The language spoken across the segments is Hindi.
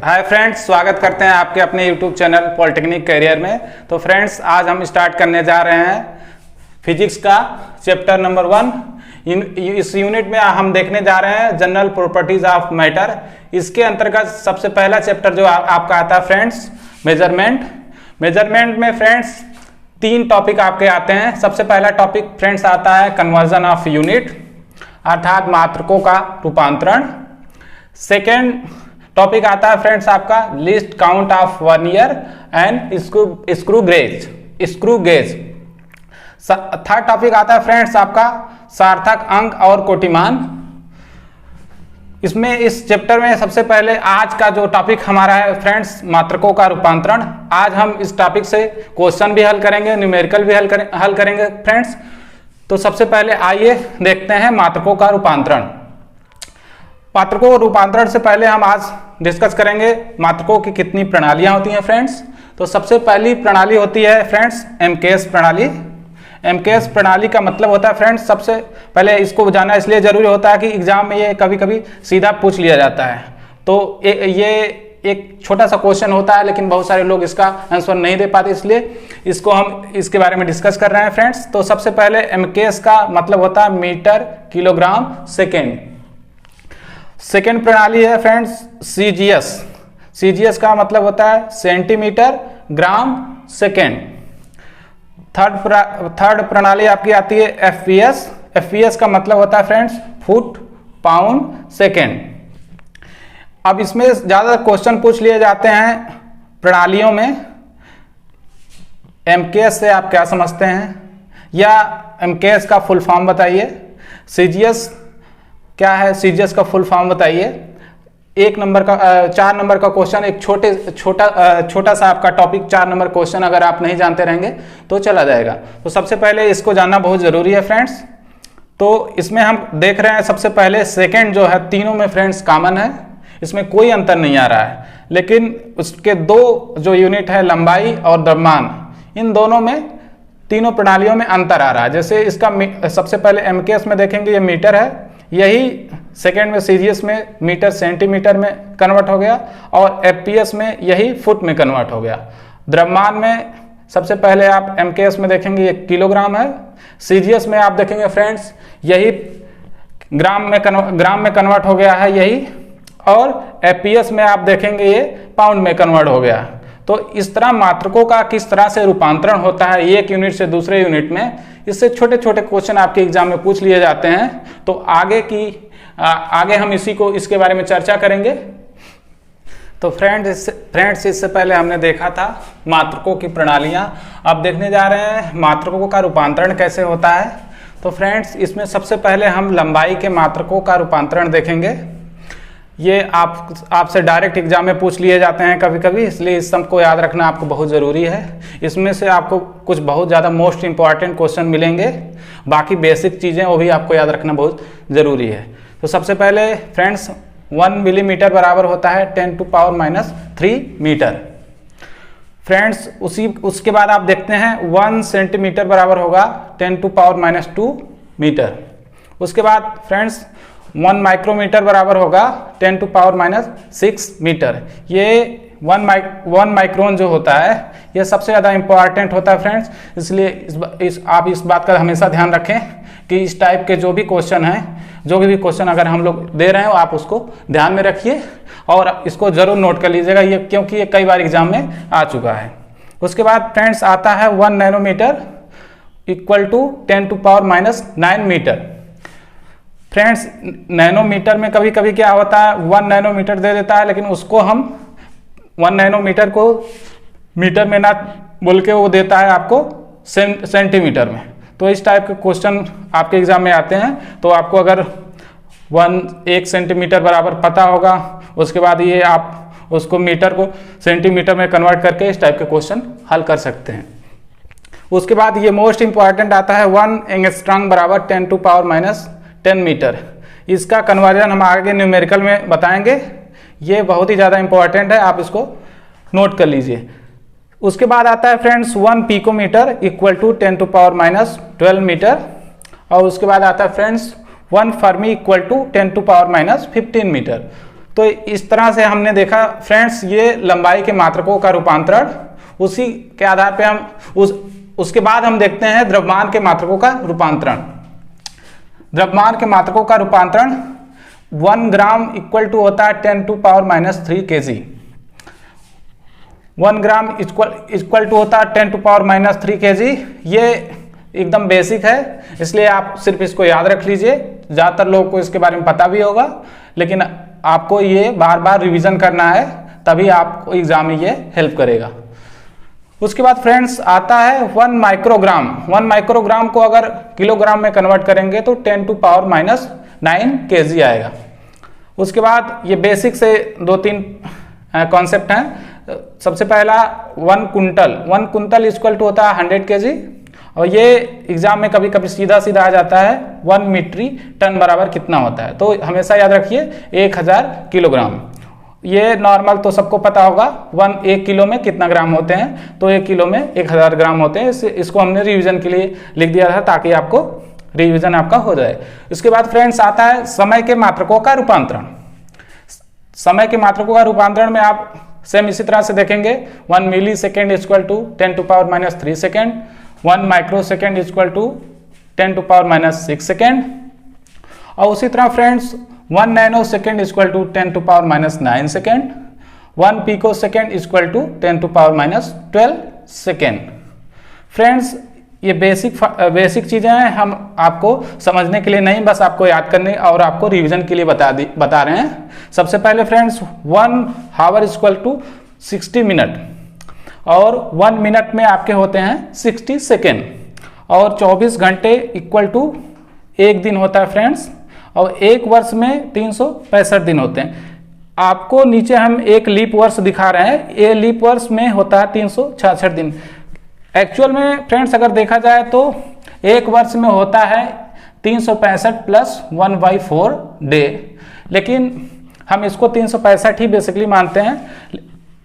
हाय फ्रेंड्स, स्वागत करते हैं आपके अपने यूट्यूब चैनल पॉलिटेक्निक कैरियर में। तो फ्रेंड्स, आज हम स्टार्ट करने जा रहे हैं फिजिक्स का चैप्टर नंबर 1। इस यूनिट में हम देखने जा रहे हैं जनरल प्रॉपर्टीज ऑफ मैटर। इसके अंतर्गत सबसे पहला चैप्टर जो आपका आता है फ्रेंड्स, मेजरमेंट में फ्रेंड्स 3 टॉपिक आपके आते हैं। सबसे पहला टॉपिक फ्रेंड्स आता है कन्वर्जन ऑफ यूनिट, अर्थात मात्रकों का रूपांतरण। सेकेंड टॉपिक आता है फ्रेंड्स आपका list count of vernier and screw gauge. Third topic आता है फ्रेंड्स आपका सार्थक अंक और कोटिमान। इसमें इस चैप्टर में सबसे पहले आज का जो टॉपिक हमारा है फ्रेंड्स, मात्रकों का रूपांतरण। आज हम इस टॉपिक से क्वेश्चन भी हल करेंगे, न्यूमेरिकल भी हल करेंगे फ्रेंड्स। तो सबसे पहले आइए देखते हैं मात्रकों का रूपांतरण। मात्रकों के रूपांतरण से पहले हम आज डिस्कस करेंगे मात्रकों की कितनी प्रणालियां होती हैं फ्रेंड्स। तो सबसे पहली प्रणाली होती है फ्रेंड्स एमकेएस प्रणाली। एमकेएस प्रणाली का मतलब होता है फ्रेंड्स, सबसे पहले इसको जानना इसलिए जरूरी होता है कि एग्जाम में ये कभी कभी सीधा पूछ लिया जाता है। तो ये एक छोटा सा क्वेश्चन होता है, लेकिन बहुत सारे लोग इसका आंसर नहीं दे पाते, इसलिए इसको हम इसके बारे में डिस्कस कर रहे हैं फ्रेंड्स। तो सबसे पहले एमकेएस का मतलब होता है मीटर किलोग्राम सेकेंड। सेकेंड प्रणाली है फ्रेंड्स सीजीएस। सीजीएस का मतलब होता है सेंटीमीटर ग्राम सेकेंड। थर्ड प्रणाली आपकी आती है एफपीएस। एफपीएस का मतलब होता है फ्रेंड्स फुट पाउंड सेकेंड। अब इसमें ज्यादा क्वेश्चन पूछ लिए जाते हैं प्रणालियों में। एमकेएस से आप क्या समझते हैं, या एमकेएस का फुल फॉर्म बताइए। सीजीएस क्या है, सीजीएस का फुल फॉर्म बताइए। 4 नंबर का क्वेश्चन, एक छोटा सा आपका टॉपिक 4 नंबर क्वेश्चन अगर आप नहीं जानते रहेंगे तो चला जाएगा। तो सबसे पहले इसको जानना बहुत जरूरी है फ्रेंड्स। तो इसमें हम देख रहे हैं सबसे पहले सेकेंड जो है तीनों में फ्रेंड्स कॉमन है, इसमें कोई अंतर नहीं आ रहा है। लेकिन उसके 2 जो यूनिट है लंबाई और द्रव्यमान, इन दोनों में तीनों प्रणालियों में अंतर आ रहा है। जैसे इसका सबसे पहले एमकेएस में देखेंगे ये मीटर है, यही सेकेंड में सीजीएस में मीटर सेंटीमीटर में कन्वर्ट हो गया, और एफपीएस में यही फुट में कन्वर्ट हो गया। द्रव्यमान में सबसे पहले आप एमकेएस में देखेंगे ये किलोग्राम है, सीजीएस में आप देखेंगे फ्रेंड्स यही ग्राम में कन्वर्ट हो गया है यही, और एफपीएस में आप देखेंगे ये पाउंड में कन्वर्ट हो गया। तो इस तरह मात्रकों का किस तरह से रूपांतरण होता है एक यूनिट से दूसरे यूनिट में, इससे छोटे छोटे क्वेश्चन आपके एग्जाम में पूछ लिए जाते हैं। तो आगे हम इसके बारे में चर्चा करेंगे। तो फ्रेंड्स इससे पहले हमने देखा था मात्रकों की प्रणालियां। अब देखने जा रहे हैं मात्रकों का रूपांतरण कैसे होता है। तो फ्रेंड्स इसमें सबसे पहले हम लंबाई के मात्रकों का रूपांतरण देखेंगे। ये आपसे डायरेक्ट एग्जाम में पूछ लिए जाते हैं कभी कभी, इसलिए इस सब को याद रखना आपको बहुत ज़रूरी है। इसमें से आपको कुछ बहुत ज़्यादा मोस्ट इंपॉर्टेंट क्वेश्चन मिलेंगे, बाकी बेसिक चीज़ें वो भी आपको याद रखना बहुत ज़रूरी है। तो सबसे पहले फ्रेंड्स 1 मिलीमीटर बराबर होता है 10⁻³ मीटर। फ्रेंड्स उसके बाद आप देखते हैं 1 सेंटीमीटर बराबर होगा 10⁻² मीटर। उसके बाद फ्रेंड्स 1 माइक्रोमीटर बराबर होगा 10⁻⁶ मीटर। ये 1 माइक्रोन जो होता है ये सबसे ज़्यादा इंपॉर्टेंट होता है फ्रेंड्स, इसलिए आप इस बात का हमेशा ध्यान रखें कि इस टाइप के जो भी क्वेश्चन हैं, जो भी क्वेश्चन अगर हम लोग दे रहे हो आप उसको ध्यान में रखिए और इसको जरूर नोट कर लीजिएगा, ये क्योंकि ये कई बार एग्जाम में आ चुका है। उसके बाद फ्रेंड्स आता है 1 nanometre equal to 10⁻⁹ metre. Friends nanometre में कभी कभी क्या होता है 1 नैनोमीटर दे देता है, लेकिन उसको हम 1 नैनोमीटर को मीटर में ना बोल के वो देता है आपको सेंटीमीटर में। तो इस टाइप के क्वेश्चन आपके एग्जाम में आते हैं। तो आपको अगर 1 सेंटीमीटर बराबर पता होगा, उसके बाद ये आप उसको मीटर को सेंटीमीटर में कन्वर्ट करके इस टाइप के क्वेश्चन हल कर सकते हैं। उसके बाद ये मोस्ट इंपॉर्टेंट आता है 1 एंगस्ट्रॉम बराबर 10⁻⁻10 मीटर। इसका कन्वर्जन हम आगे न्यूमेरिकल में बताएंगे, ये बहुत ही ज़्यादा इंपॉर्टेंट है, आप इसको नोट कर लीजिए। उसके बाद आता है friends 1 picometre equal to 10⁻12 metre, और उसके बाद आता है friends 1 fermi equal to 10⁻15 metre. तो इस तरह से हमने देखा फ्रेंड्स, ये लंबाई के मात्रकों का रूपांतरण। उसी के आधार पे हम उसके बाद हम देखते हैं द्रव्यमान के मात्रकों का रूपांतरण। द्रव्यमान के मात्रकों का रूपांतरण 1 ग्राम इक्वल टू होता है 10⁻³ kg। 1 ग्राम इक्वल टू होता है 10⁻³ kg। ये एकदम बेसिक है, इसलिए आप सिर्फ इसको याद रख लीजिए। ज़्यादातर लोगों को इसके बारे में पता भी होगा, लेकिन आपको ये बार बार रिवीजन करना है, तभी आपको एग्जाम में ये हेल्प करेगा। उसके बाद फ्रेंड्स आता है 1 माइक्रोग्राम। 1 माइक्रोग्राम को अगर किलोग्राम में कन्वर्ट करेंगे तो 10⁻⁹ kg आएगा। उसके बाद ये बेसिक से 2-3 कॉन्सेप्ट हैं। सबसे पहला 1 कुंटल। 1 कुंटल इक्वल टू होता है 100 kg, और ये एग्जाम में कभी कभी सीधा सीधा आ जाता है 1 मीट्रिक टन बराबर कितना होता है, तो हमेशा याद रखिए 1000 किलोग्राम। ये नॉर्मल तो सबको पता होगा 1 किलो में कितना ग्राम होते हैं, तो 1 किलो में 1000 ग्राम होते हैं। इसको हमने रिवीजन के लिए लिख दिया था ताकि आपको रिवीजन आपका हो जाए। इसके बाद फ्रेंड्स आता है समय के मात्रकों का रूपांतरण। समय के मात्रकों का रूपांतरण में आप सेम इसी तरह से देखेंगे 1 millisecond equal to 10⁻³ second, 1 microsecond equal to 10⁻⁶ second, और उसी तरह friends 1 nanosecond equal to 10⁻⁹ second, 1 picosecond equal to 10⁻12 second. Friends ये बेसिक चीज़ें हैं, हम आपको समझने के लिए नहीं, बस आपको याद करने और आपको रिवीजन के लिए बता रहे हैं। सबसे पहले friends 1 hour equal to 60 minute, और 1 मिनट में आपके होते हैं 60 सेकेंड, और 24 घंटे इक्वल टू 1 दिन होता है फ्रेंड्स, और 1 वर्ष में 365 दिन होते हैं। आपको नीचे हम एक लीप वर्ष दिखा रहे हैं, ये लीप वर्ष में होता है 366 दिन। एक्चुअल में फ्रेंड्स अगर देखा जाए तो 1 वर्ष में होता है 365 प्लस 1/4 डे, लेकिन हम इसको 365 ही बेसिकली मानते हैं।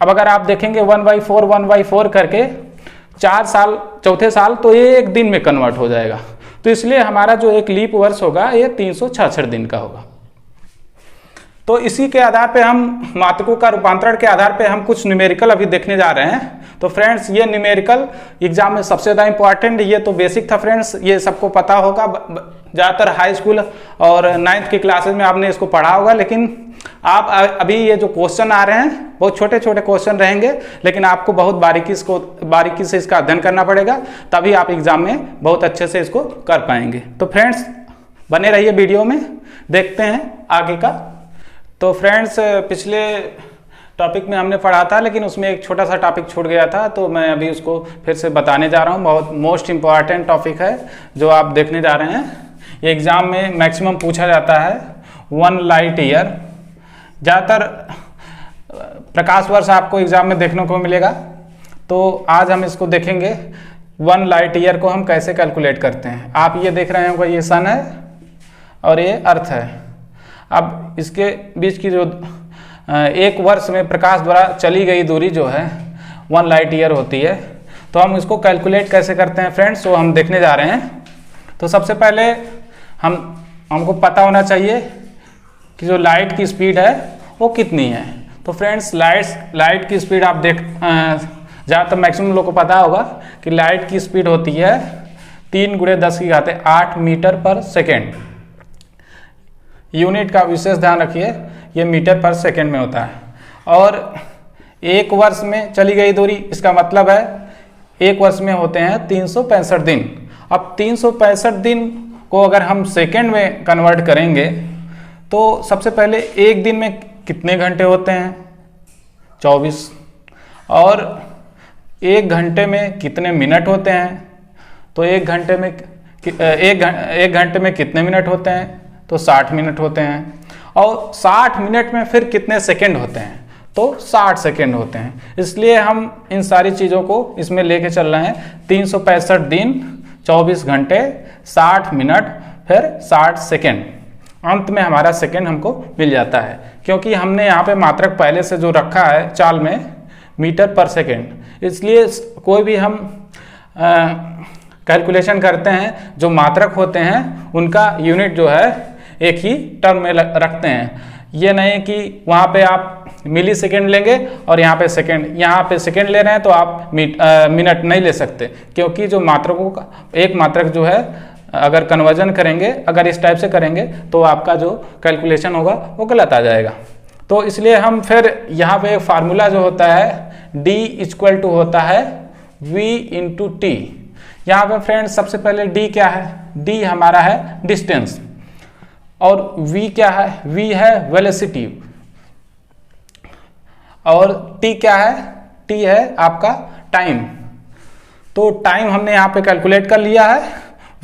अब अगर आप देखेंगे 1/4 करके 4 साल, चौथे साल तो ये 1 दिन में कन्वर्ट हो जाएगा, तो इसलिए हमारा जो एक लीप वर्ष होगा ये 366 दिन का होगा। तो इसी के आधार पे हम मात्रकों का रूपांतरण के आधार पे हम कुछ न्यूमेरिकल अभी देखने जा रहे हैं। तो फ्रेंड्स ये न्यूमेरिकल एग्जाम में सबसे ज़्यादा इंपॉर्टेंट, ये तो बेसिक था फ्रेंड्स, ये सबको पता होगा। ज़्यादातर हाई स्कूल और 9th की क्लासेस में आपने इसको पढ़ा होगा, लेकिन आप अभी ये जो क्वेश्चन आ रहे हैं बहुत छोटे छोटे क्वेश्चन रहेंगे, लेकिन आपको बहुत बारीकी से इसका अध्ययन करना पड़ेगा, तभी आप एग्जाम में बहुत अच्छे से इसको कर पाएंगे। तो फ्रेंड्स बने रहिए वीडियो में, देखते हैं आगे का। तो फ्रेंड्स पिछले टॉपिक में हमने पढ़ा था, लेकिन उसमें एक छोटा सा टॉपिक छूट गया था, तो मैं अभी उसको फिर से बताने जा रहा हूँ। बहुत मोस्ट इम्पॉर्टेंट टॉपिक है जो आप देखने जा रहे हैं। ये एग्जाम में मैक्सिमम पूछा जाता है 1 लाइट ईयर। ज़्यादातर प्रकाश वर्ष आपको एग्जाम में देखने को मिलेगा, तो आज हम इसको देखेंगे 1 लाइट ईयर को हम कैसे कैलकुलेट करते हैं। आप ये देख रहे होंगे, ये सन है और ये अर्थ है। अब इसके बीच की जो 1 वर्ष में प्रकाश द्वारा चली गई दूरी जो है 1 लाइट ईयर होती है, तो हम इसको कैलकुलेट कैसे करते हैं फ्रेंड्स, वो हम देखने जा रहे हैं। तो सबसे पहले हमको पता होना चाहिए कि जो लाइट की स्पीड है वो कितनी है। तो फ्रेंड्स लाइट की स्पीड आप ज़्यादातर मैक्सिमम लोग को पता होगा कि लाइट की स्पीड होती है 3 × 10⁸ मीटर पर सेकेंड। यूनिट का विशेष ध्यान रखिए, ये मीटर पर सेकेंड में होता है। और 1 वर्ष में चली गई दूरी, इसका मतलब है 1 वर्ष में होते हैं 365 दिन। अब 365 दिन को अगर हम सेकेंड में कन्वर्ट करेंगे तो सबसे पहले 1 दिन में कितने घंटे होते हैं, 24, और 1 घंटे में कितने मिनट होते हैं, तो 1 घंटे में कितने मिनट होते हैं, तो 60 मिनट होते हैं। और 60 मिनट में फिर कितने सेकंड होते हैं, तो 60 सेकंड होते हैं। इसलिए हम इन सारी चीज़ों को इसमें लेके चल रहे हैं। 365 दिन, 24 घंटे, 60 मिनट, फिर 60 सेकंड। अंत में हमारा सेकंड हमको मिल जाता है, क्योंकि हमने यहाँ पे मात्रक पहले से जो रखा है चाल में मीटर पर सेकंड, इसलिए कोई भी हम कैलकुलेशन करते हैं जो मात्रक होते हैं उनका यूनिट जो है एक ही टर्म में रखते हैं। ये नहीं कि वहाँ पे आप मिली सेकेंड लेंगे और यहाँ पे सेकेंड ले रहे हैं तो आप मिनट नहीं ले सकते, क्योंकि जो मात्रकों का एक मात्रक जो है अगर कन्वर्जन करेंगे, अगर इस टाइप से करेंगे तो आपका जो कैलकुलेशन होगा वो गलत आ जाएगा। तो इसलिए हम फिर यहाँ पे एक फार्मूला जो होता है D इक्वल टू होता है V इंटू टी। यहाँ पे फ्रेंड्स सबसे पहले D क्या है, D हमारा है डिस्टेंस और V क्या है, V है वेलोसिटी और T क्या है, T है आपका टाइम। तो टाइम हमने यहाँ पे कैलकुलेट कर लिया है,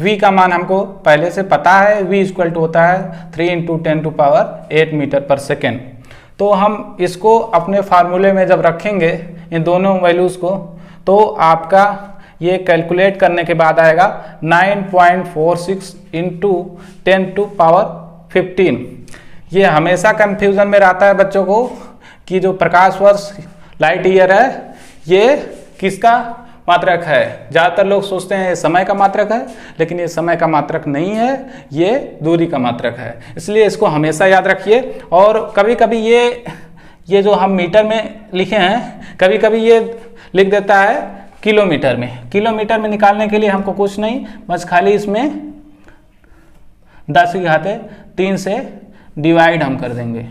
V का मान हमको पहले से पता है, V इक्वल टू होता है 3 × 10⁸ मीटर पर सेकेंड। तो हम इसको अपने फार्मूले में जब रखेंगे इन दोनों वैल्यूज़ को, तो आपका ये कैलकुलेट करने के बाद आएगा 9.46 × 10⁻15। ये हमेशा कंफ्यूजन में रहता है बच्चों को कि जो प्रकाश वर्ष लाइट ईयर है ये किसका मात्रक है। ज़्यादातर लोग सोचते हैं ये समय का मात्रक है, लेकिन ये समय का मात्रक नहीं है, ये दूरी का मात्रक है। इसलिए इसको हमेशा याद रखिए। और कभी कभी ये जो हम मीटर में लिखे हैं, कभी कभी ये लिख देता है किलोमीटर में। किलोमीटर में निकालने के लिए हमको कुछ नहीं, बस खाली इसमें 10⁻³ से डिवाइड हम कर देंगे,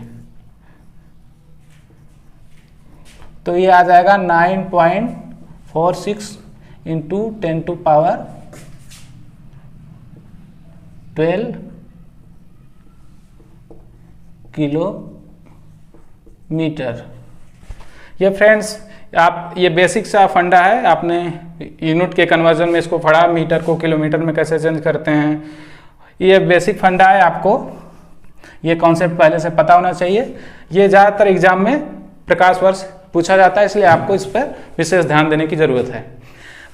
तो ये आ जाएगा 9.46 × 10⁻12 किलोमीटर। ये फ्रेंड्स आप ये बेसिक सा फंडा है, आपने यूनिट के कन्वर्जन में इसको पढ़ा, मीटर को किलोमीटर में कैसे चेंज करते हैं। ये बेसिक फंडा है, आपको ये कॉन्सेप्ट पहले से पता होना चाहिए। ये ज़्यादातर एग्जाम में प्रकाश वर्ष पूछा जाता है, इसलिए आपको इस पर विशेष ध्यान देने की ज़रूरत है।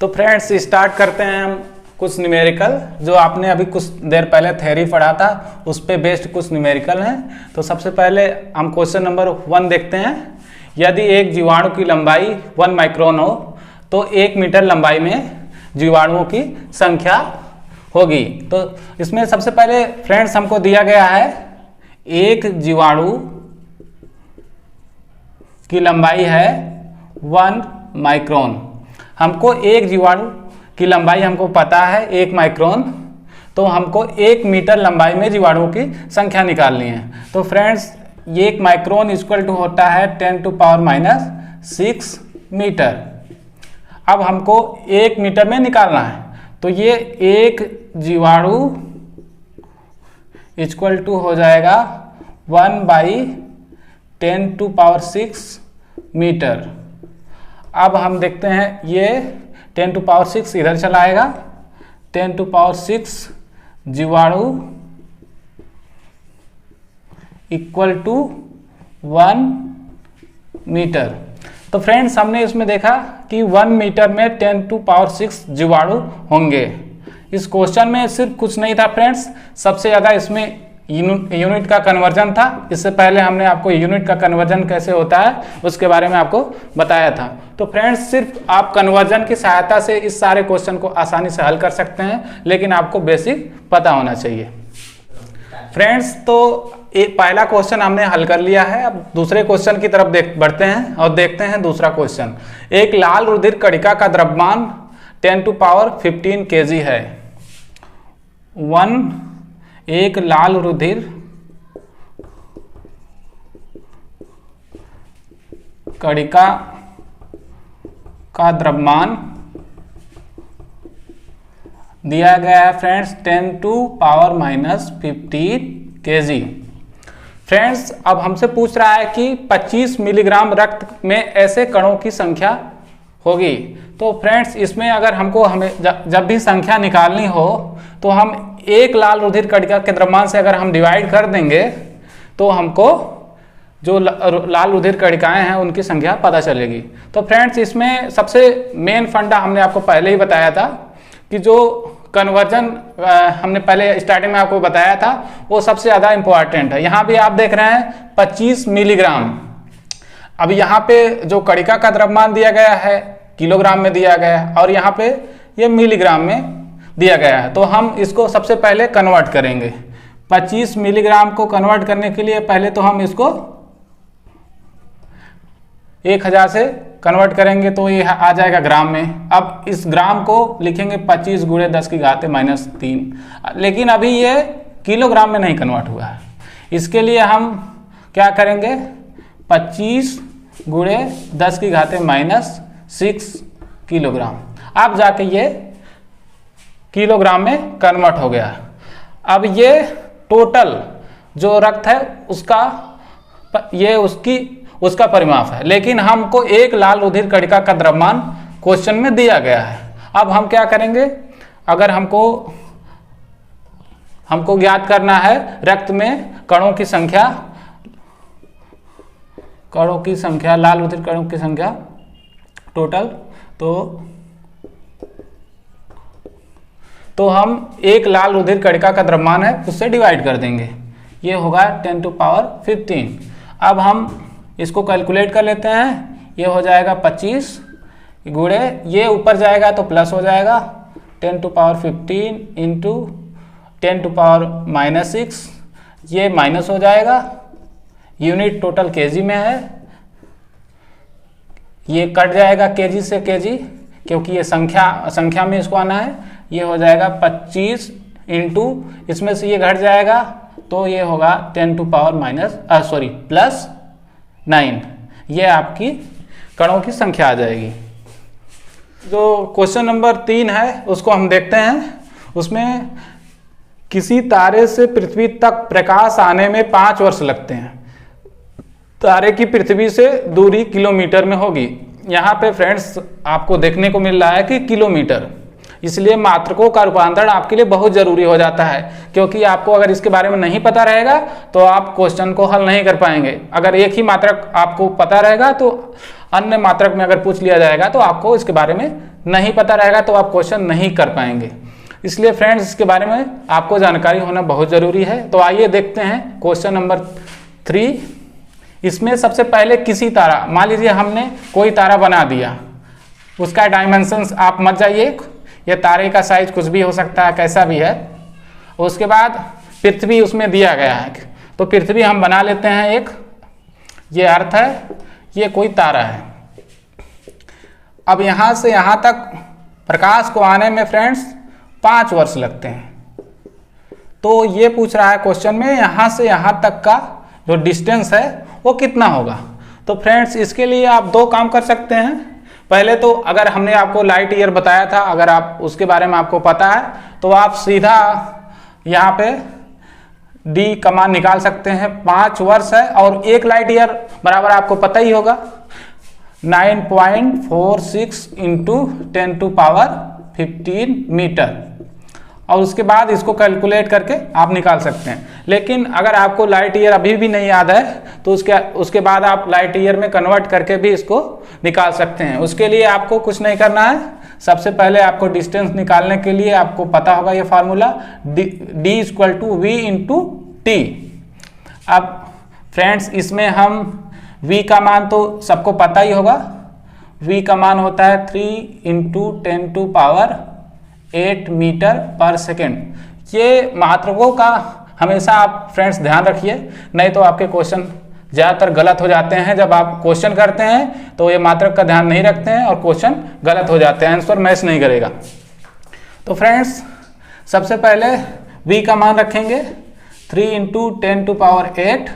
तो फ्रेंड्स स्टार्ट करते हैं हम कुछ न्यूमेरिकल, जो आपने अभी कुछ देर पहले थ्योरी पढ़ा था उस पर बेस्ड कुछ न्यूमेरिकल हैं। तो सबसे पहले हम क्वेश्चन नंबर 1 देखते हैं। यदि एक जीवाणु की लंबाई 1 माइक्रोन हो तो 1 मीटर लंबाई में जीवाणुओं की संख्या होगी। तो इसमें सबसे पहले फ्रेंड्स हमको दिया गया है एक जीवाणु की लंबाई है 1 माइक्रोन। हमको एक जीवाणु की लंबाई हमको पता है 1 माइक्रोन, तो हमको 1 मीटर लंबाई में जीवाणुओं की संख्या निकालनी है। तो फ्रेंड्स 1 माइक्रोन इक्वल टू होता है 10⁻⁶ मीटर। अब हमको 1 मीटर में निकालना है, तो ये एक जीवाणु इक्वल टू हो जाएगा 1/10⁶ मीटर। अब हम देखते हैं ये 10⁶ इधर चला आएगा, 10⁶ जीवाणु इक्वल टू 1 मीटर। तो फ्रेंड्स हमने इसमें देखा कि 1 मीटर में 10⁶ जीवाणु होंगे। इस क्वेश्चन में सिर्फ कुछ नहीं था फ्रेंड्स, सबसे ज़्यादा इसमें यूनिट का कन्वर्जन था। इससे पहले हमने आपको यूनिट का कन्वर्जन कैसे होता है उसके बारे में आपको बताया था। तो फ्रेंड्स सिर्फ आप कन्वर्जन की सहायता से इस सारे क्वेश्चन को आसानी से हल कर सकते हैं, लेकिन आपको बेसिक पता होना चाहिए। फ्रेंड्स तो पहला क्वेश्चन हमने हल कर लिया है। अब दूसरे क्वेश्चन की तरफ बढ़ते हैं और देखते हैं दूसरा क्वेश्चन। एक लाल रुधिर कणिका का द्रव्यमान 10⁻15 kg है। एक लाल रुधिर कणिका का द्रव्यमान दिया गया है फ्रेंड्स 10⁻⁻15 kg। फ्रेंड्स अब हमसे पूछ रहा है कि 25 मिलीग्राम रक्त में ऐसे कणों की संख्या होगी। तो फ्रेंड्स इसमें अगर हमको जब भी संख्या निकालनी हो तो हम एक लाल रुधिर कणिका के द्रव्यमान से अगर हम डिवाइड कर देंगे तो हमको जो लाल रुधिर कणिकाएं हैं उनकी संख्या पता चलेगी। तो फ्रेंड्स इसमें सबसे मेन फंडा हमने आपको पहले ही बताया था कि जो कन्वर्जन हमने पहले स्टार्टिंग में आपको बताया था वो सबसे ज़्यादा इंपॉर्टेंट है। यहाँ भी आप देख रहे हैं 25 मिलीग्राम। अब यहाँ पे जो कणिका का द्रव्यमान दिया गया है किलोग्राम में दिया गया है और यहाँ पे ये मिलीग्राम में दिया गया है। तो हम इसको सबसे पहले कन्वर्ट करेंगे 25 मिलीग्राम को कन्वर्ट करने के लिए पहले तो हम इसको 1000 से कन्वर्ट करेंगे तो ये आ जाएगा ग्राम में। अब इस ग्राम को लिखेंगे 25 गुणे 10 की घात -3, लेकिन अभी ये किलोग्राम में नहीं कन्वर्ट हुआ है। इसके लिए हम क्या करेंगे, 25 गुणे 10 की घात -6 किलोग्राम। अब जाके ये किलोग्राम में कन्वर्ट हो गया। अब ये टोटल जो रक्त है उसका परिमाप है, लेकिन हमको एक लाल रुधिर कणिका का द्रव्यमान क्वेश्चन में दिया गया है। अब हम क्या करेंगे, अगर हमको ज्ञात करना है रक्त में कणों की संख्या, लाल रुधिर कणों की संख्या टोटल, तो हम एक लाल रुधिर कणिका का द्रव्यमान है उससे डिवाइड कर देंगे, ये होगा 10⁻15। अब हम इसको कैलकुलेट कर लेते हैं, ये हो जाएगा 25 गुणे, ये ऊपर जाएगा तो प्लस हो जाएगा 10⁻15 इंटू 10⁻⁻6, ये माइनस हो जाएगा, यूनिट टोटल केजी में है, ये कट जाएगा केजी से केजी क्योंकि ये संख्या में इसको आना है। ये हो जाएगा 25 इंटू, इसमें से ये घट जाएगा तो ये होगा 10⁻⁻9, ये आपकी कणों की संख्या आ जाएगी। जो क्वेश्चन नंबर 3 है उसको हम देखते हैं। उसमें किसी तारे से पृथ्वी तक प्रकाश आने में 5 वर्ष लगते हैं। तारे की पृथ्वी से दूरी किलोमीटर में होगी। यहाँ पे फ्रेंड्स आपको देखने को मिल रहा है कि किलोमीटर, इसलिए मात्रकों का रूपांतरण आपके लिए बहुत जरूरी हो जाता है, क्योंकि आपको अगर इसके बारे में नहीं पता रहेगा तो आप क्वेश्चन को हल नहीं कर पाएंगे। अगर एक ही मात्रक आपको पता रहेगा तो अन्य मात्रक में अगर पूछ लिया जाएगा तो आपको इसके बारे में नहीं पता रहेगा तो आप क्वेश्चन नहीं कर पाएंगे। इसलिए फ्रेंड्स इसके बारे में आपको जानकारी होना बहुत जरूरी है। तो आइए देखते हैं क्वेश्चन नंबर 3। इसमें सबसे पहले किसी तारा, मान लीजिए हमने कोई तारा बना दिया, उसका डायमेंशंस आप मत जाइए, ये तारे का साइज कुछ भी हो सकता है, कैसा भी है। उसके बाद पृथ्वी उसमें दिया गया है, तो पृथ्वी हम बना लेते हैं एक, ये अर्थ है, ये कोई तारा है। अब यहाँ से यहाँ तक प्रकाश को आने में फ्रेंड्स 5 वर्ष लगते हैं। तो ये पूछ रहा है क्वेश्चन में यहाँ से यहाँ तक का जो डिस्टेंस है वो कितना होगा। तो फ्रेंड्स इसके लिए आप 2 काम कर सकते हैं। पहले तो अगर हमने आपको लाइट ईयर बताया था, अगर आप उसके बारे में आपको पता है तो आप सीधा यहाँ पे डी का मान निकाल सकते हैं। 5 वर्ष है और 1 लाइट ईयर बराबर आपको पता ही होगा 9.46 इंटू 10⁻15 मीटर, और उसके बाद इसको कैलकुलेट करके आप निकाल सकते हैं। लेकिन अगर आपको लाइट ईयर अभी भी नहीं याद है तो उसके बाद आप लाइट ईयर में कन्वर्ट करके भी इसको निकाल सकते हैं। उसके लिए आपको कुछ नहीं करना है, सबसे पहले आपको डिस्टेंस निकालने के लिए आपको पता होगा ये फार्मूला D = V × T। अब फ्रेंड्स इसमें हम V का मान तो सबको पता ही होगा, V का मान होता है 3 × 10⁸ मीटर पर सेकेंड। ये मात्रकों का हमेशा आप फ्रेंड्स ध्यान रखिए, नहीं तो आपके क्वेश्चन ज़्यादातर गलत हो जाते हैं। जब आप क्वेश्चन करते हैं तो ये मात्रक का ध्यान नहीं रखते हैं और क्वेश्चन गलत हो जाते हैं, आंसर मैच नहीं करेगा। तो फ्रेंड्स सबसे पहले V का मान रखेंगे 3 × 10⁸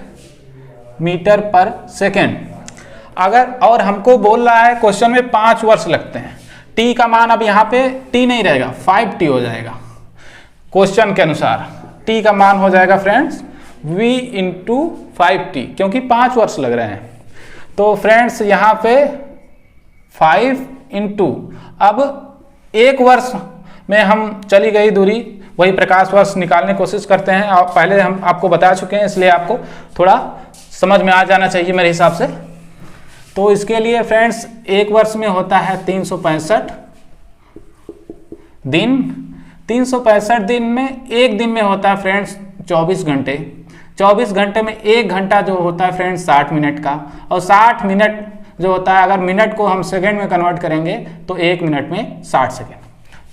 मीटर पर सेकेंड। अगर और हमको बोल रहा है क्वेश्चन में 5 वर्ष लगते हैं, T का मान अब यहाँ पे T नहीं रहेगा, 5T हो जाएगा क्वेश्चन के अनुसार। T का मान हो जाएगा फ्रेंड्स V × 5T, क्योंकि 5 वर्ष लग रहे हैं। तो फ्रेंड्स यहाँ पे 5 × अब 1 वर्ष में हम चली गई दूरी, वही प्रकाश वर्ष निकालने की कोशिश करते हैं। और पहले हम आपको बता चुके हैं, इसलिए आपको थोड़ा समझ में आ जाना चाहिए मेरे हिसाब से। तो इसके लिए फ्रेंड्स 1 वर्ष में होता है 365 दिन। 365 दिन में एक दिन में होता है फ्रेंड्स 24 घंटे। 24 घंटे में 1 घंटा जो होता है फ्रेंड्स 60 मिनट का, और 60 मिनट जो होता है, अगर मिनट को हम सेकंड में कन्वर्ट करेंगे तो 1 मिनट में 60 सेकंड।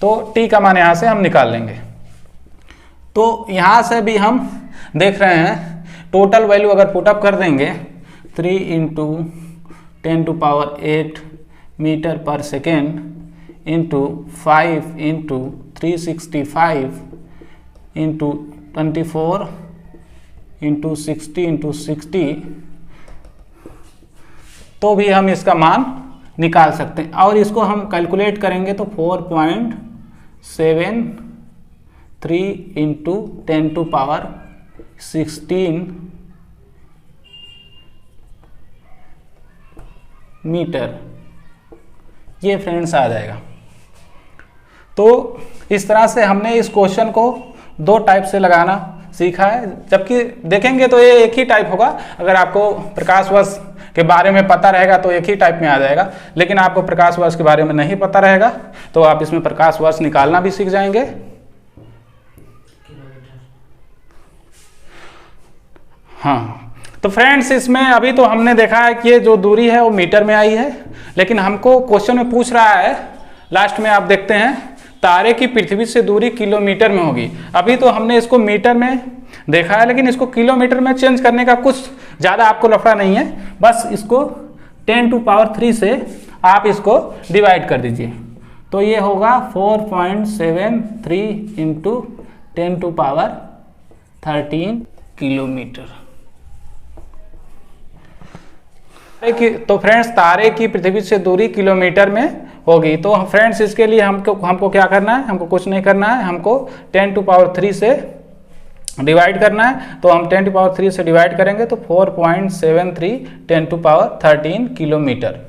तो T का मान यहाँ से हम निकाल लेंगे। तो यहाँ से भी हम देख रहे हैं टोटल वैल्यू अगर पुटअप कर देंगे 3 इंटू 10⁸ मीटर पर second into 5 into 365 into 24 into 60 तो भी हम इसका मान निकाल सकते हैं। और इसको हम कैलकुलेट करेंगे तो 4.73 इंटू 10⁻16 मीटर ये फ्रेंड्स आ जाएगा। तो इस तरह से हमने इस क्वेश्चन को दो टाइप से लगाना सीखा है, जबकि देखेंगे तो ये एक ही टाइप होगा। अगर आपको प्रकाश वर्ष के बारे में पता रहेगा तो एक ही टाइप में आ जाएगा, लेकिन आपको प्रकाश वर्ष के बारे में नहीं पता रहेगा तो आप इसमें प्रकाश वर्ष निकालना भी सीख जाएंगे। हाँ, तो फ्रेंड्स इसमें अभी तो हमने देखा है कि ये जो दूरी है वो मीटर में आई है, लेकिन हमको क्वेश्चन में पूछ रहा है लास्ट में, आप देखते हैं तारे की पृथ्वी से दूरी किलोमीटर में होगी। अभी तो हमने इसको मीटर में देखा है, लेकिन इसको किलोमीटर में चेंज करने का कुछ ज़्यादा आपको लफड़ा नहीं है। बस इसको 10⁻³ से आप इसको डिवाइड कर दीजिए तो ये होगा 4.73 इंटू 10⁻13 किलोमीटर। तो फ्रेंड्स तारे की पृथ्वी से दूरी किलोमीटर में होगी। तो फ्रेंड्स इसके लिए हमको क्या करना है, हमको कुछ नहीं करना है, हमको 10⁻³ से डिवाइड करना है। तो हम 10⁻³ से डिवाइड करेंगे तो 4.73 10⁻13 किलोमीटर।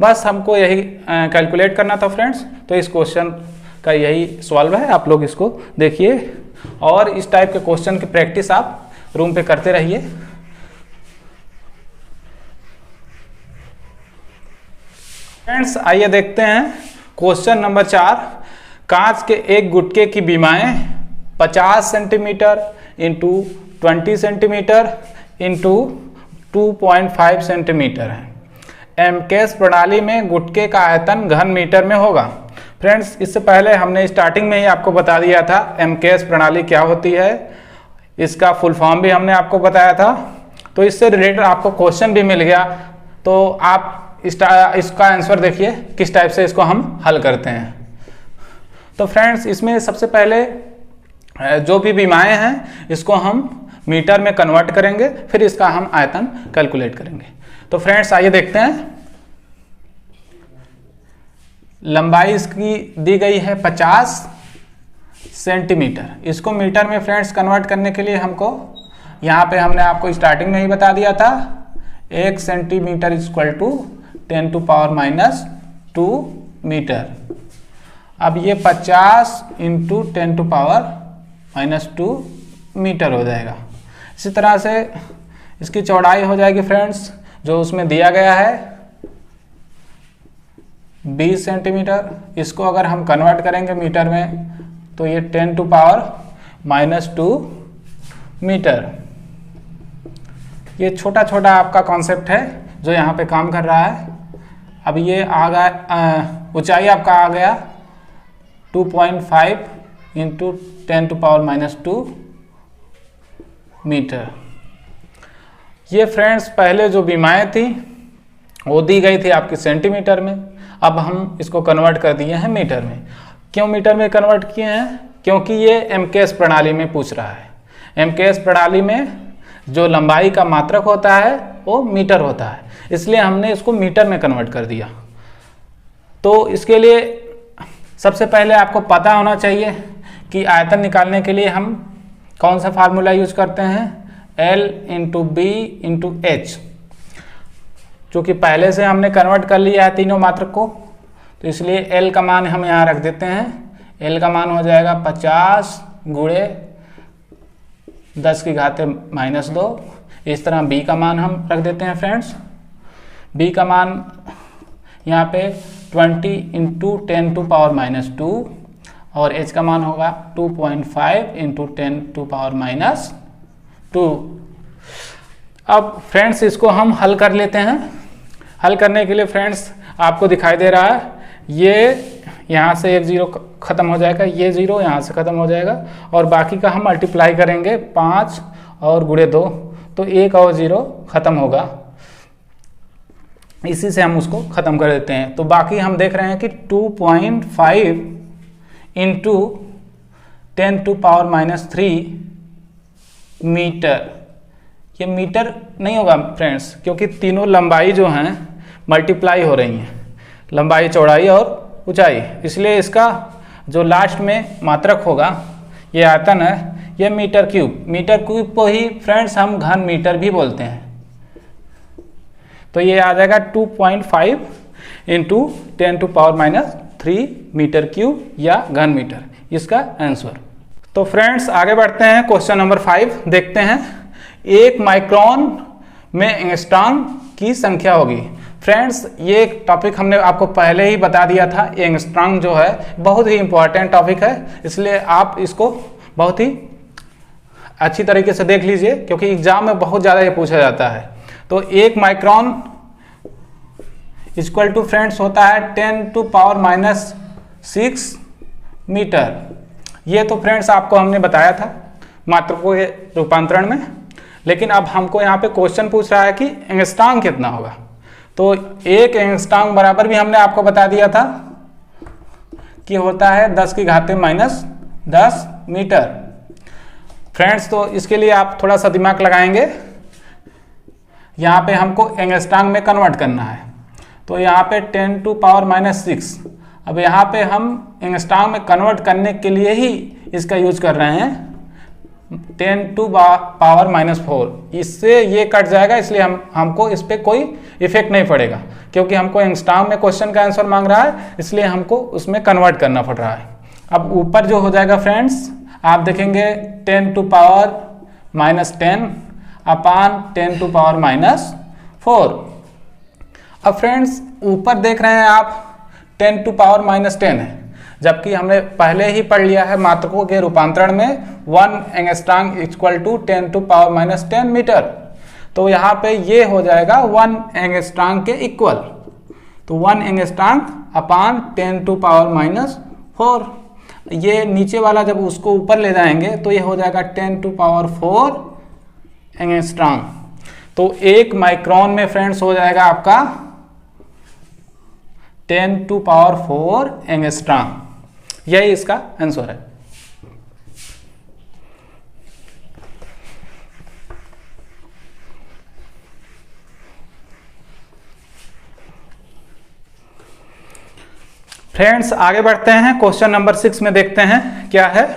बस हमको यही कैलकुलेट करना था फ्रेंड्स। तो इस क्वेश्चन का यही सॉल्व है, आप लोग इसको देखिए और इस टाइप के क्वेश्चन की प्रैक्टिस आप रूम पे करते रहिए। फ्रेंड्स आइए देखते हैं क्वेश्चन नंबर 4। कांच के एक गुटके की बीमाएं 50 centimetre into 20 centimetre into 2.5 centimetre है। एमकेएस प्रणाली में गुटके का आयतन घन मीटर में होगा। फ्रेंड्स इससे पहले हमने स्टार्टिंग में ही आपको बता दिया था एमकेएस प्रणाली क्या होती है, इसका फुल फॉर्म भी हमने आपको बताया था। तो इससे रिलेटेड आपको क्वेश्चन भी मिल गया। तो आप इसका आंसर देखिए किस टाइप से इसको हम हल करते हैं। तो फ्रेंड्स इसमें सबसे पहले जो भी बीमाएं हैं इसको हम मीटर में कन्वर्ट करेंगे, फिर इसका हम आयतन कैलकुलेट करेंगे। तो फ्रेंड्स आइए देखते हैं। लंबाई इसकी दी गई है 50 सेंटीमीटर। इसको मीटर में फ्रेंड्स कन्वर्ट करने के लिए हमको यहाँ पे हमने आपको स्टार्टिंग में ही बता दिया था 1 सेंटीमीटर इक्वल टू 10⁻⁻² मीटर। अब ये 50 इंटू 10⁻⁻² मीटर हो जाएगा। इसी तरह से इसकी चौड़ाई हो जाएगी फ्रेंड्स जो उसमें दिया गया है 20 सेंटीमीटर। इसको अगर हम कन्वर्ट करेंगे मीटर में तो ये 10⁻⁻² मीटर। ये छोटा छोटा आपका कॉन्सेप्ट है जो यहाँ पे काम कर रहा है। अब ये आ गया, ऊंचाई आपका आ गया 2.5 इंटू 10⁻⁻² मीटर। ये फ्रेंड्स पहले जो बीमाएं थी वो दी गई थी आपकी सेंटीमीटर में, अब हम इसको कन्वर्ट कर दिए हैं मीटर में। क्यों मीटर में कन्वर्ट किए हैं? क्योंकि ये एमकेएस प्रणाली में पूछ रहा है। एमकेएस प्रणाली में जो लंबाई का मात्रक होता है वो मीटर होता है, इसलिए हमने इसको मीटर में कन्वर्ट कर दिया। तो इसके लिए सबसे पहले आपको पता होना चाहिए कि आयतन निकालने के लिए हम कौन सा फार्मूला यूज करते हैं, L into B into H, जो कि पहले से हमने कन्वर्ट कर लिया है तीनों मात्रक को। तो इसलिए L का मान हम यहाँ रख देते हैं। L का मान हो जाएगा 50 गुणे 10⁻⁻²। इस तरह B का मान हम रख देते हैं फ्रेंड्स। B का मान यहाँ पे 20 इंटू 10⁻⁻² और H का मान होगा 2.5 इंटू 10⁻⁻²। अब फ्रेंड्स इसको हम हल कर लेते हैं। हल करने के लिए फ्रेंड्स आपको दिखाई दे रहा है ये यहाँ से एक 0 खत्म हो जाएगा, ये 0 यहाँ से खत्म हो जाएगा और बाकी का हम मल्टीप्लाई करेंगे 5 और गुणे 2, तो 1 और 0 ख़त्म होगा। इसी से हम उसको ख़त्म कर देते हैं। तो बाकी हम देख रहे हैं कि 2.5 इंटू 10⁻³ मीटर। ये मीटर नहीं होगा फ्रेंड्स, क्योंकि तीनों लंबाई जो हैं मल्टीप्लाई हो रही हैं, लंबाई, चौड़ाई और ऊंचाई, इसलिए इसका जो लास्ट में मात्रक होगा, ये आयतन है, ये मीटर क्यूब। मीटर क्यूब को ही फ्रेंड्स हम घन मीटर भी बोलते हैं। तो ये आ जाएगा 2.5 इंटू 10⁻³ मीटर क्यूब या घन मीटर, इसका आंसर। तो फ्रेंड्स आगे बढ़ते हैं, क्वेश्चन नंबर 5 देखते हैं। 1 माइक्रोन में एंगस्ट्रॉम की संख्या होगी। फ्रेंड्स ये एक टॉपिक हमने आपको पहले ही बता दिया था। एंगस्ट्रॉम जो है बहुत ही इंपॉर्टेंट टॉपिक है, इसलिए आप इसको बहुत ही अच्छी तरीके से देख लीजिए, क्योंकि एग्जाम में बहुत ज़्यादा ये पूछा जाता है। तो 1 माइक्रोन इक्वल टू फ्रेंड्स होता है 10⁻⁻6 मीटर। ये तो फ्रेंड्स आपको हमने बताया था मात्रकों के रूपांतरण में, लेकिन अब हमको यहाँ पे क्वेश्चन पूछ रहा है कि एंगस्ट्रॉम कितना होगा। तो 1 एंगस्ट्रॉम बराबर भी हमने आपको बता दिया था कि होता है 10⁻⁻10 मीटर। फ्रेंड्स तो इसके लिए आप थोड़ा सा दिमाग लगाएंगे। यहाँ पे हमको एंगस्ट्रॉम में कन्वर्ट करना है, तो यहाँ पे 10⁻⁻6। अब यहाँ पे हम एंगस्ट्रॉम में कन्वर्ट करने के लिए ही इसका यूज कर रहे हैं 10⁻⁻4। इससे ये कट जाएगा, इसलिए हमको इस पर कोई इफेक्ट नहीं पड़ेगा, क्योंकि हमको एंगस्ट्रॉम में क्वेश्चन का आंसर मांग रहा है, इसलिए हमको उसमें कन्वर्ट करना पड़ रहा है। अब ऊपर जो हो जाएगा फ्रेंड्स, आप देखेंगे 10⁻⁻10 अपान 10⁻⁻4। अब फ्रेंड्स ऊपर देख रहे हैं आप 10⁻⁻10 है, जबकि हमने पहले ही पढ़ लिया है मात्रकों के रूपांतरण में 1 एंगस्ट्रॉम इक्वल टू 10⁻⁻10 मीटर। तो यहाँ पे ये हो जाएगा 1 एंगस्ट्रॉम के इक्वल, तो 1 एंगस्ट्रॉम अपान 10⁻⁻4। ये नीचे वाला जब उसको ऊपर ले जाएंगे तो ये हो जाएगा 10⁻⁴ एंगस्ट्रॉम। तो 1 माइक्रोन में फ्रेंड्स हो जाएगा आपका 10⁻⁴ एंगस्ट्रॉम। यही इसका आंसर है। फ्रेंड्स आगे बढ़ते हैं, क्वेश्चन नंबर 6 में देखते हैं क्या है।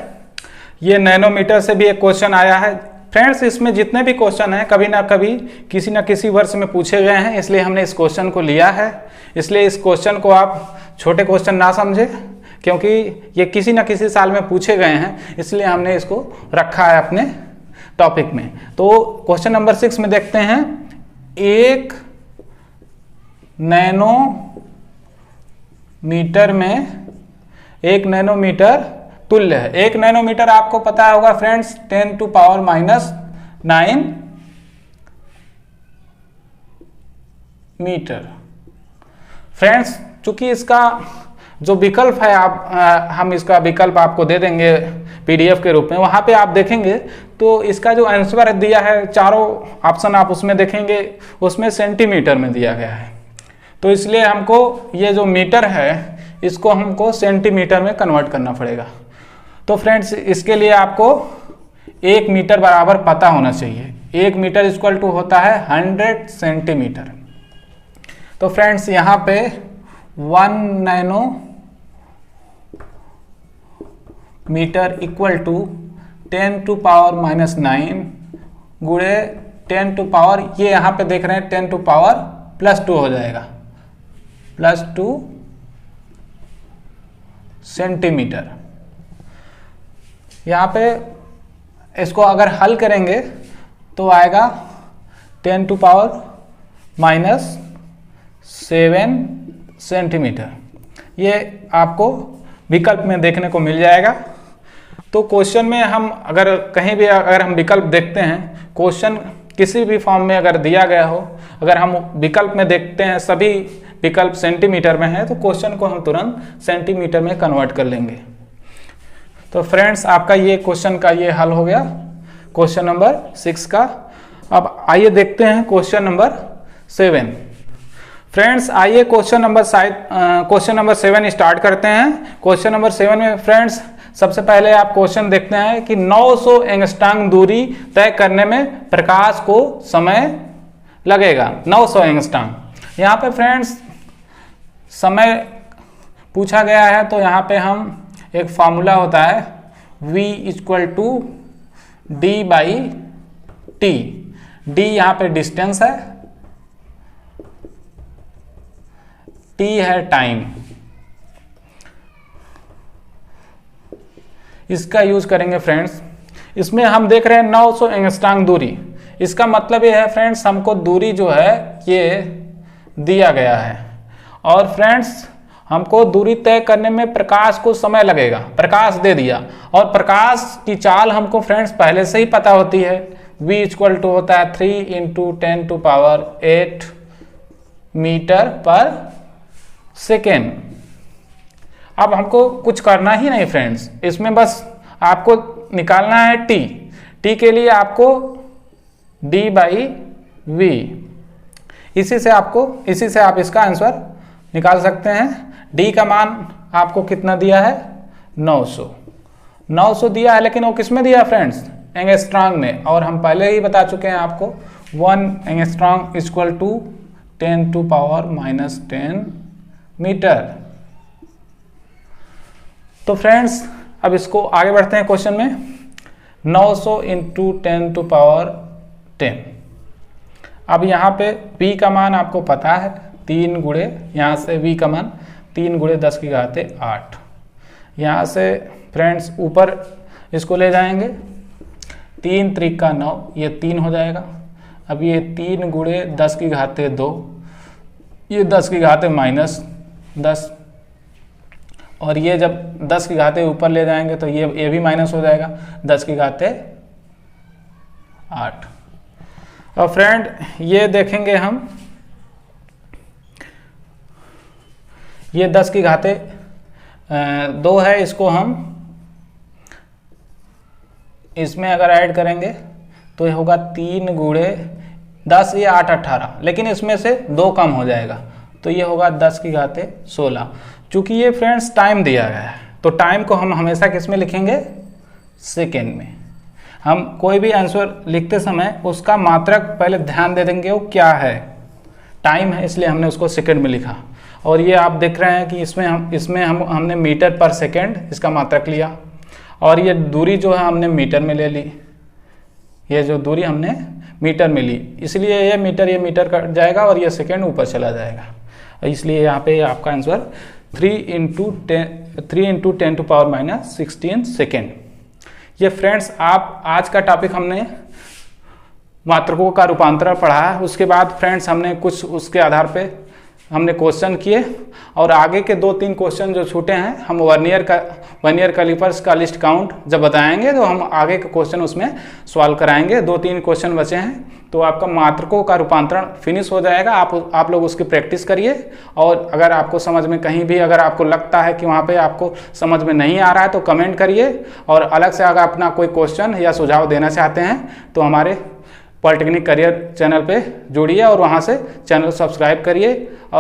ये नैनोमीटर से भी एक क्वेश्चन आया है। फ्रेंड्स इसमें जितने भी क्वेश्चन हैं कभी ना कभी किसी ना किसी वर्ष में पूछे गए हैं, इसलिए हमने इस क्वेश्चन को लिया है। इसलिए इस क्वेश्चन को आप छोटे क्वेश्चन ना समझे, क्योंकि ये किसी ना किसी साल में पूछे गए हैं, इसलिए हमने इसको रखा है अपने टॉपिक में। तो क्वेश्चन नंबर 6 में देखते हैं, 1 नैनोमीटर में 1 नैनोमीटर तुल्य है। 1 नैनोमीटर आपको पता होगा फ्रेंड्स 10⁻⁹ मीटर। फ्रेंड्स चूंकि इसका जो विकल्प है हम इसका विकल्प आपको दे देंगे पीडीएफ के रूप में, वहाँ पे आप देखेंगे तो इसका जो आंसर दिया है, चारों ऑप्शन आप उसमें देखेंगे, उसमें सेंटीमीटर में दिया गया है। तो इसलिए हमको ये जो मीटर है इसको हमको सेंटीमीटर में कन्वर्ट करना पड़ेगा। तो फ्रेंड्स इसके लिए आपको 1 मीटर बराबर पता होना चाहिए। 1 मीटर इक्वल टू होता है 100 सेंटीमीटर। तो फ्रेंड्स यहाँ पे 1 नैनोमीटर इक्वल टू 10⁻⁹ गुणे 10⁻, ये यहाँ पे देख रहे हैं 10⁻+2 हो जाएगा, +2 सेंटीमीटर। यहाँ पे इसको अगर हल करेंगे तो आएगा 10⁻⁻7 सेंटीमीटर। ये आपको विकल्प में देखने को मिल जाएगा। तो क्वेश्चन में हम अगर कहीं भी अगर हम विकल्प देखते हैं, क्वेश्चन किसी भी फॉर्म में अगर दिया गया हो, अगर हम विकल्प में देखते हैं सभी विकल्प सेंटीमीटर में है, तो क्वेश्चन को हम तुरंत सेंटीमीटर में कन्वर्ट कर लेंगे। तो फ्रेंड्स आपका ये क्वेश्चन का ये हल हो गया। क्वेश्चन नंबर 6 का। अब आइए देखते हैं क्वेश्चन नंबर 7। फ्रेंड्स आइए क्वेश्चन नंबर 7 स्टार्ट करते हैं। क्वेश्चन नंबर 7 में फ्रेंड्स सबसे पहले आप क्वेश्चन देखते हैं कि 900 एंगस्ट्रॉम दूरी तय करने में प्रकाश को समय लगेगा 900 एंगस्ट्रॉम। यहाँ पे फ्रेंड्स समय पूछा गया है, तो यहाँ पे हम एक फॉर्मूला होता है v = d/t। d यहाँ पे डिस्टेंस है, t है टाइम। इसका यूज करेंगे फ्रेंड्स। इसमें हम देख रहे हैं 900 एंगस्ट्रॉम दूरी। इसका मतलब ये है फ्रेंड्स, हमको दूरी जो है ये दिया गया है, और फ्रेंड्स हमको दूरी तय करने में प्रकाश को समय लगेगा। प्रकाश दे दिया, और प्रकाश की चाल हमको फ्रेंड्स पहले से ही पता होती है। v = होता है 3 × 10⁸ मीटर पर सेकेंड। अब हमको कुछ करना ही नहीं फ्रेंड्स, इसमें बस आपको निकालना है t के लिए आपको d/v। इसी से आप इसका आंसर निकाल सकते हैं। d का मान आपको कितना दिया है? 900 दिया है, लेकिन वो किस में दिया है फ्रेंड्स? एंगस्ट्रॉम में। और हम पहले ही बता चुके हैं आपको 1 एंगस्ट्रॉम = 10⁻⁻10 मीटर। तो फ्रेंड्स अब इसको आगे बढ़ते हैं क्वेश्चन में। 900 × 10⁻10। अब यहाँ पे v का मान आपको पता है 3 गुणे, यहाँ से v का मान 3 × 10⁸ 8। यहाँ से फ्रेंड्स ऊपर इसको ले जाएंगे, 3 × 9, ये 3 हो जाएगा। अब ये 3 × 10⁻2, ये 10⁻−10, और ये जब 10⁻⁸ ऊपर ले जाएंगे तो ये भी माइनस हो जाएगा 10⁸8। और फ्रेंड ये देखेंगे हम, ये 10⁻2 है, इसको हम इसमें अगर ऐड करेंगे तो ये होगा 3 × 10, ये 8 18, लेकिन इसमें से 2 कम हो जाएगा तो ये होगा 10⁻16। चूंकि ये फ्रेंड्स टाइम दिया गया है, तो टाइम को हम हमेशा किस में लिखेंगे? सेकेंड में। हम कोई भी आंसर लिखते समय उसका मात्रक पहले ध्यान दे देंगे, वो क्या है। टाइम है इसलिए हमने उसको सेकेंड में लिखा। और ये आप देख रहे हैं कि इसमें हमने मीटर पर सेकेंड इसका मात्रक लिया, और ये दूरी जो है हमने मीटर में ले ली। ये जो दूरी हमने मीटर में ली, इसलिए ये मीटर कट जाएगा और ये सेकेंड ऊपर चला जाएगा। इसलिए यहाँ पे आपका आंसर 3 × 10⁻16 सेकेंड। ये फ्रेंड्स आप आज का टॉपिक हमने मात्रकों का रूपांतरण पढ़ा है। उसके बाद फ्रेंड्स हमने कुछ उसके आधार पे हमने क्वेश्चन किए, और आगे के 2-3 क्वेश्चन जो छूटे हैं हम वर्नियर कैलिपर्स का लिस्ट काउंट जब बताएंगे तो हम आगे के क्वेश्चन उसमें सॉल्व कराएंगे। 2-3 क्वेश्चन बचे हैं, तो आपका मात्रकों का रूपांतरण फिनिश हो जाएगा। आप लोग उसकी प्रैक्टिस करिए, और अगर आपको समझ में कहीं भी अगर आपको लगता है कि वहाँ पे आपको समझ में नहीं आ रहा है तो कमेंट करिए, और अलग से अगर अपना कोई क्वेश्चन या सुझाव देना चाहते हैं तो हमारे पॉलिटेक्निक करियर चैनल पे जुड़िए और वहाँ से चैनल सब्सक्राइब करिए। और